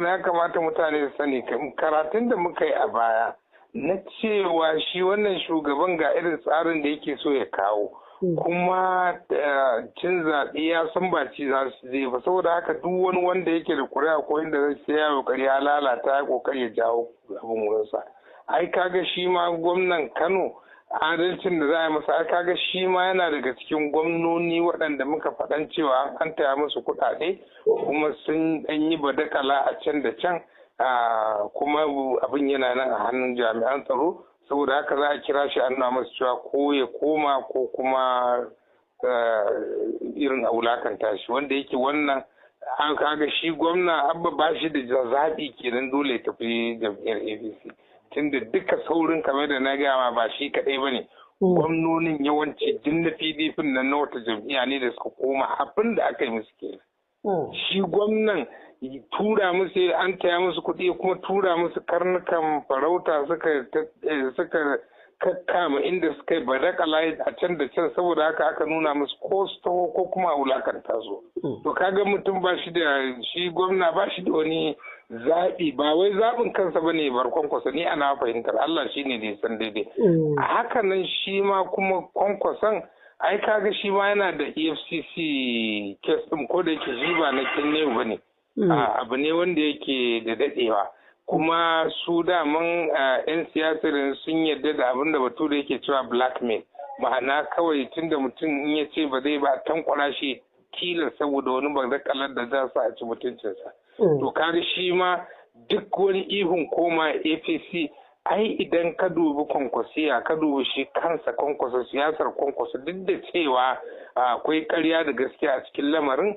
ya kamata mutane su sani karatun da muka yi a baya na cewa shi wannan shugaban ga irin tsarin da yake so ya kawo kuma cin zaɓe ya san ba ci za su je ba, saboda haka duk wani wanda yake da kuri'a ko inda zai sai ya kokari ya lalata ya kokari ya jawo abin wurinsa. Ai kaga shi ma gwamnan Kano adalcin da za a yi masa, ai kaga shi ma yana daga cikin gwamnoni waɗanda muka faɗan cewa an taya musu kuɗaɗe kuma sun ɗan yi badakala a can da can, kuma abin yana nan a hannun jami'an tsaro, saboda haka za a kira shi an nuna masa cewa ko ya koma ko kuma irin a wulakanta shi, wanda yake wannan kaga shi gwamna Abba ba shi da zaɓi kenan, dole ya tafi jam'iyyar APC. Tunda duka saurin kamar da na gama ba shi kaɗai ba ne, gwamnonin yawanci din na PDP na wata jam'iyya ne da suka koma abin da aka yi musu ke. Shi gwamnan tura musu an taya musu kuɗi kuma tura musu karnukan farauta suka kakkama inda suka yi badakala a can da can, saboda haka aka nuna musu ko su taho ko kuma a wulakanta su. To kaga mutum ba shi da shi gwamna ba shi da wani zaɓi, ba wai zaɓin kansa ba ne bar Kwankwaso, ni ana fahimtar Allah shi ne da ya san daidai. A haka nan shi ma kuma Kwankwason ai kaga shi ma yana da EFCC kes ɗin, ko da yake shi ba na Kenya ba ne, abu ne wanda yake da daɗewa. Kuma su daman 'yan siyasar sun yarda da abin da bature yake cewa blackmail, ma'ana kawai tunda mutum in ya ce ba zai ba tankwara shi tilas saboda wani bazakalar da za su a ci mutuncinsa. To kaga shi ma duk wani ihun koma APC, ai idan ka dubi Kwankwasiya ka dubi shi kansa Kwankwaso, siyasar Kwankwaso, duk da cewa akwai ƙarya da gaskiya a cikin lamarin,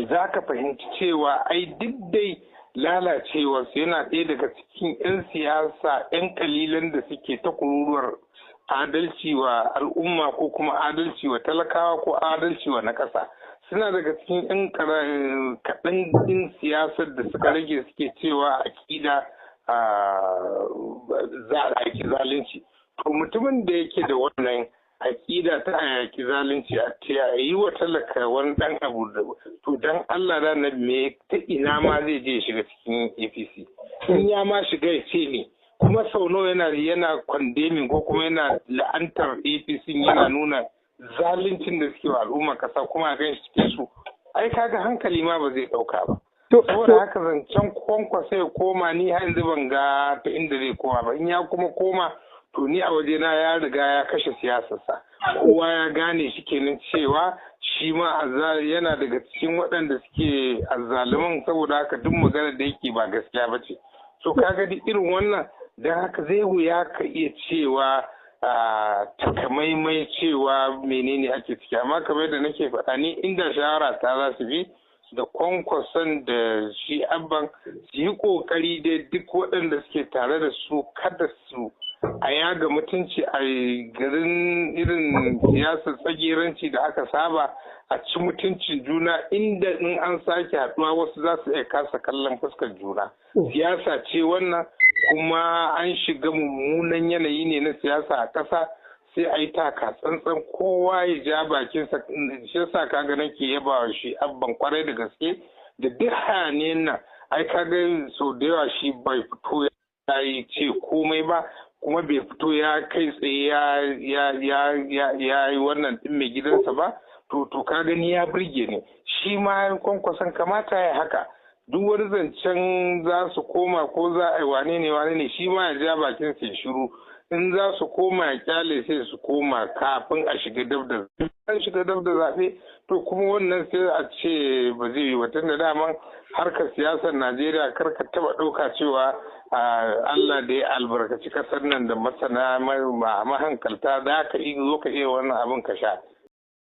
za ka fahimci cewa ai duk dai lalacewarsu yana ɗaya daga cikin 'yan siyasa 'yan kalilan da suke ta kururuwar adalci wa al'umma ko kuma adalci wa talakawa ko adalci wa na ƙasa. Suna daga cikin 'yan kaɗan ɗin siyasar da suka rage suke cewa aƙida za a yaki zalunci. To mutumin da yake da wannan aƙida ta yaki zalunci a yi wa talaka wani ɗan abu da to dan Allah da na me ta ina ma zai je shiga cikin APC. In ya ma shiga ya ce ne, kuma sau nawa yana kwandemin ko kuma yana la'antar APC, yana nuna zaluncin da suke wa al'umma kasa kuma a gan shi cikin su, ai kaga hankali ma ba zai dauka ba. Saboda haka zancen Kwankwasa ya koma, ni har yanzu ban ga ta inda zai koma ba. In ya kuma koma to ni a wajena ya riga ya kashe siyasarsa, kowa ya gane shi kenan cewa shi ma yana daga cikin waɗanda suke azzaluman, saboda haka duk magana da yake ba gaskiya ba ce. So kaga duk irin wannan, don haka zai wuya ka iya cewa takamaimai cewa menene ake ciki, amma kamar da nake faɗa ni inda shawara ta za su bi da Kwankwason da shi Abban su yi ƙoƙari da duk waɗanda suke tare da su kada su a yaga mutunci a garin irin siyasar tsagiranci da aka saba, a ci mutuncin juna inda in an sake haɗuwa wasu za su iya kasa kallon fuskar juna. Siyasa ce wannan, kuma an shiga mummunan yanayi ne na siyasa a ƙasa, sai a yi taka tsantsan kowa ya ja bakinsa. Shi yasa kaga nake yaba shi Abban kwarai da gaske da duk hayaniyar nan. Ai kaga sau da yawa shi bai fito ya yi ce komai ba, kuma bai fito ya kai tsaye ya yi wannan ɗin mai gidansa ba. To ka gani ya burge ni. Shi ma Kwankwason kamata ya haka, duk wani zancen za su koma ko za a yi wane ne shi ma ya ja bakin sai shiru. In za su koma ya kyale sai su koma kafin a shiga dab da zaɓe, to kuma wannan sai a ce ba zai yi watan da daman harkar siyasar Najeriya kar ka taɓa ɗauka cewa Allah da ya albarkaci ƙasar nan da masana mahankalta za ka iya wannan abin ka sha.